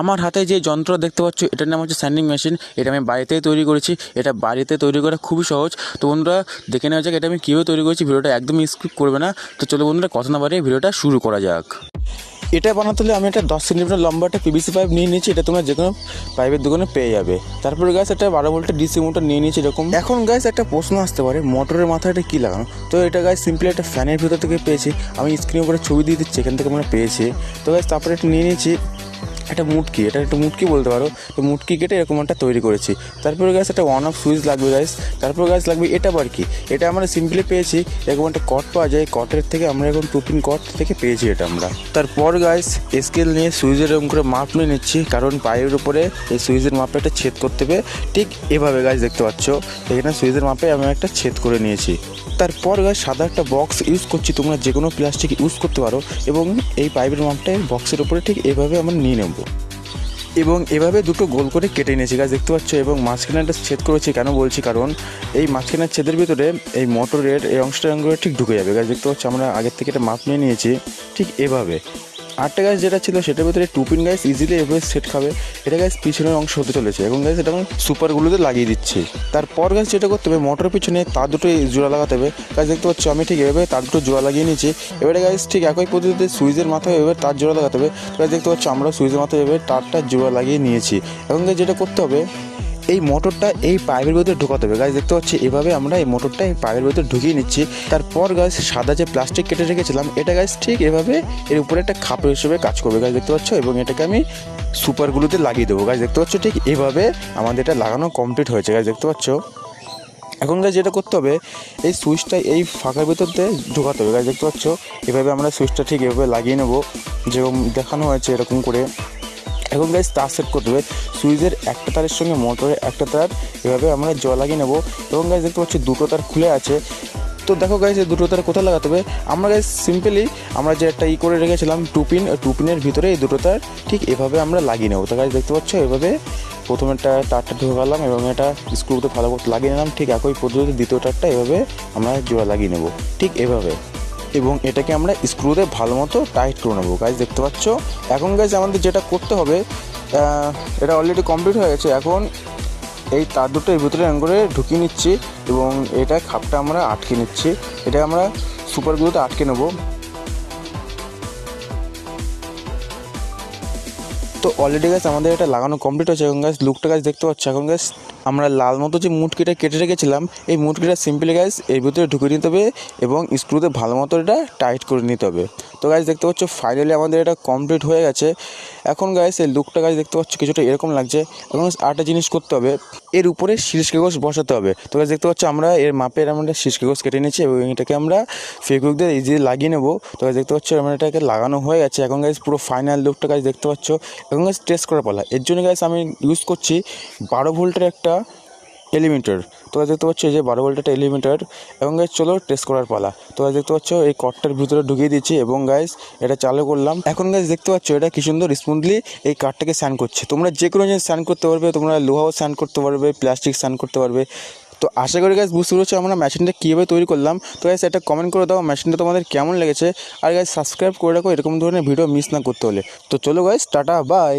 আমার হাতে যে যন্ত্র দেখতে পাচ্ছ এটার নাম হচ্ছে স্যান্ডিং মেশিন। এটা আমি বাড়িতেই তৈরি করেছি। এটা বাড়িতে তৈরি করা খুবই সহজ। তো বন্ধুরা দেখে নেওয়া যাক এটা আমি কীভাবে তৈরি করেছি। ভিডিওটা একদমই স্কিপ করবে না। তো চলো বন্ধুরা কথা না বাড়িয়ে ভিডিওটা শুরু করা যাক। এটা বানাতে হলে আমি একটা 10 সেন্টিমিটার লম্বা একটা পিভিসি পাইপ নিয়ে নিয়েছি। এটা তোমরা যে কোনো পাইপের দোকানে পেয়ে যাবে। তারপরে গাছ একটা 12 ভোল্টের ডিসি মোটর নিয়ে নিয়েছি এরকম। এখন গাছ একটা প্রশ্ন আসতে পারে মোটরের মাথায় এটা কী লাগানো। তো এটা গাছ সিম্পলি একটা ফ্যানের ভিতর থেকে পেয়েছি। আমি স্ক্রিনের উপরে ছবি দিয়ে দিচ্ছি, এখান থেকে আমরা পেয়েছি। তো গাছ তারপরে এটা নিয়ে নিয়েছি একটা মুটকি, এটা একটা মুটকি বলতে পারো। তো মুটকি কেটে এরকম একটা তৈরি করেছি। তারপরে গাছ একটা অন অফ সুইচ লাগবে গাইস। তারপর গাছ লাগবে এটা আবার কি, এটা আমরা সিম্পলি পেয়েছি এরকম একটা কট পাওয়া যায়। কটের থেকে আমরা এখন 2 পিন কট থেকে পেয়েছি এটা আমরা। তারপর গাইস স্কেল নিয়ে সুইচের এরকম করে মাপ নিয়ে নিচ্ছি, কারণ পায়ের উপরে এই সুইচের মাপে একটা ছেদ করতে হবে। ঠিক এভাবে গাছ দেখতে পাচ্ছ এখানে সুইচের মাপে আমি একটা ছেদ করে নিয়েছি। তারপর গাছ সাদা একটা বক্স ইউজ করছি, তোমরা যে কোনো প্লাস্টিক ইউজ করতে পারো। এবং এই পাইপের মাপটা বক্সের উপরে ঠিক এভাবে আমরা নিয়ে নেব এবং এভাবে দুটো গোল করে কেটে নিয়েছি গাছ দেখতে পাচ্ছ। এবং মাঝখানে একটা ছেদ করেছি, কেন বলছি কারণ এই মাঝখানের ছেদের ভিতরে এই মোটরের এই অংশটা ঠিক ঢুকে যাবে গাছ দেখতে পাচ্ছ। আমরা আগের থেকে এটা মাপ নিয়ে নিয়েছি ঠিক এভাবে। আটটা গাছ যেটা ছিল সেটার ভিতরে 2 পিন গাছ ইজিলি এভাবে সেট খাবে। এটা গাছ পিছনের অংশ হতে চলেছে এবং গাছ এটা আমি সুপারগুলোতে লাগিয়ে দিচ্ছি। তারপর গাছ যেটা করতে হবে মোটরের পিছনে তার দুটো জোড়া লাগাতে হবে গাছ দেখতে পাচ্ছ। আমি ঠিক এভাবে তার দুটো জোড়া লাগিয়ে নিয়েছি। এবারে গাছ ঠিক একই পদ্ধতিতে সুইচের মাথায় এভাবে তার জোড়া লাগাতে হবে গাছ দেখতে পাচ্ছ। আমরা সুইচের মাথায় এভাবে তারটা জোড়া লাগিয়ে নিয়েছি। এবং গাছ যেটা করতে হবে এই মোটরটা এই পাইপের ভিতরে ঢোকাতে হবে গাছ দেখতে পাচ্ছি। এভাবে আমরা এই মোটরটা এই পাইপের ভিতরে ঢুকিয়ে নিচ্ছি। তারপর গাছ সাদা যে প্লাস্টিক কেটে রেখেছিলাম এটা গাছ ঠিক এভাবে এর উপরে একটা খাপ হিসেবে কাজ করবে গাছ দেখতে পাচ্ছ। এবং এটাকে আমি সুপারগুলোতে লাগিয়ে দেবো গাছ দেখতে পাচ্ছ। ঠিক এভাবে আমাদের এটা লাগানো কমপ্লিট হয়েছে গাছ দেখতে পাচ্ছ। এখন গাছ যেটা করতে হবে এই সুইচটা এই ফাঁকার ভিতর দিয়ে ঢোকাতে হবে গাছ দেখতে পাচ্ছ। এভাবে আমরা সুইচটা ঠিক এভাবে লাগিয়ে নেব যেরকম দেখানো হয়েছে এরকম করে। এখন গাইজ তার সেট করতে হবে সুইচের একটা তারের সঙ্গে মোটরের একটা তার এভাবে আমরা জল লাগিয়ে নেব। এবং গাইজ দেখতে পাচ্ছি দুটো তার খুলে আছে। তো দেখো গাইজ এই দুটো তার কোথায় লাগাতে হবে। আমরা গাইজ সিম্পলি আমরা যে একটা করে রেখেছিলাম 2 পিন, 2 পিনের ভিতরে এই দুটো তার ঠিক এভাবে আমরা লাগিয়ে নেব। তো গাইজ দেখতে পাচ্ছ এভাবে প্রথমে তারটা ঢোকালাম এবং এটা স্ক্রুতে ভালো করে লাগিয়ে নিলাম। ঠিক একই পদ্ধতিতে দ্বিতীয় তারটা এভাবে আমরা জোড়া লাগিয়ে নেব ঠিক এভাবে। এবং এটাকে আমরা স্ক্রুতে ভালো মতো টাইট করে নেবো গাইজ দেখতে পাচ্ছ। এখন গাইজ আমাদের যেটা করতে হবে এটা অলরেডি কমপ্লিট হয়ে গেছে। এখন এই তার দুটো এর ভিতরে করে ঢুকিয়ে নিচ্ছি এবং এটা খাপটা আমরা আটকে নিচ্ছি। এটা আমরা সুপারগুলোতে আটকে নেবো। তো অলরেডি গাছ আমাদের এটা লাগানো কমপ্লিট হয়েছে। এখন গাছ লুকটা গাছ দেখতে পাচ্ছ। এখন গাছ আমরা লাল মতো যে মুটকিটা কেটে রেখেছিলাম এই মুটকিটা সিম্পলি গাছ এর ভিতরে ঢুকে নিতে হবে এবং স্ক্রুতে ভালো মতো এটা টাইট করে নিতে হবে। তো গাছ দেখতে পাচ্ছ ফাইনালি আমাদের এটা কমপ্লিট হয়ে গেছে। এখন গাছ এই লুকটা গাছ দেখতে পাচ্ছ কিছুটা এরকম লাগছে। এখন আরেকটা জিনিস করতে হবে, এর উপরে শীর্ষ কাগজ বসাতে হবে। তো গাছ দেখতে পাচ্ছ আমরা এর মাপের আমরা শীর্ষ কাগজ কেটে নিয়েছি এবং এটাকে আমরা ফেভিকুইক দিয়ে ইজিলি লাগিয়ে নেবো। তো গাছ দেখতে পাচ্ছ আমরা এটাকে লাগানো হয়ে গেছে। এখন গাছ পুরো ফাইনাল লুকটা গাছ দেখতে পাচ্ছ। এখন গাছ টেস্ট করার পালা। এর জন্য গাছ আমি ইউজ করছি 12 ভোল্টের একটা এলিমিটার। তো গাছ দেখতে পাচ্ছ এই যে 12 ভোল্টের একটা এলিমিটার। এবং গাছ চলো টেস্ট করার পালা। তো গাছ দেখতে পাচ্ছ এই কটটার ভিতরে ঢুকিয়ে দিচ্ছি এবং গাছ এটা চালু করলাম। এখন গাছ দেখতে পাচ্ছ এটা কি সুন্দর স্মুথলি এই কাঠটাকে স্যান্ড করছে। তোমরা যে কোনো জিনিস স্যান্ড করতে পারবে, তোমরা লোহাও স্যান্ড করতে পারবে, প্লাস্টিক স্যান্ড করতে পারবে। তো আশা করি গাছ বুঝতে পেরেছো আমরা মেশিনটা কীভাবে তৈরি করলাম। তো গাছ একটা কমেন্ট করে দাও মেশিনটা তোমাদের কেমন লেগেছে। আর গাছ সাবস্ক্রাইব করে রাখো এরকম ধরনের ভিডিও মিস না করতে হলে। তো চলো গাছ টাটা বাই।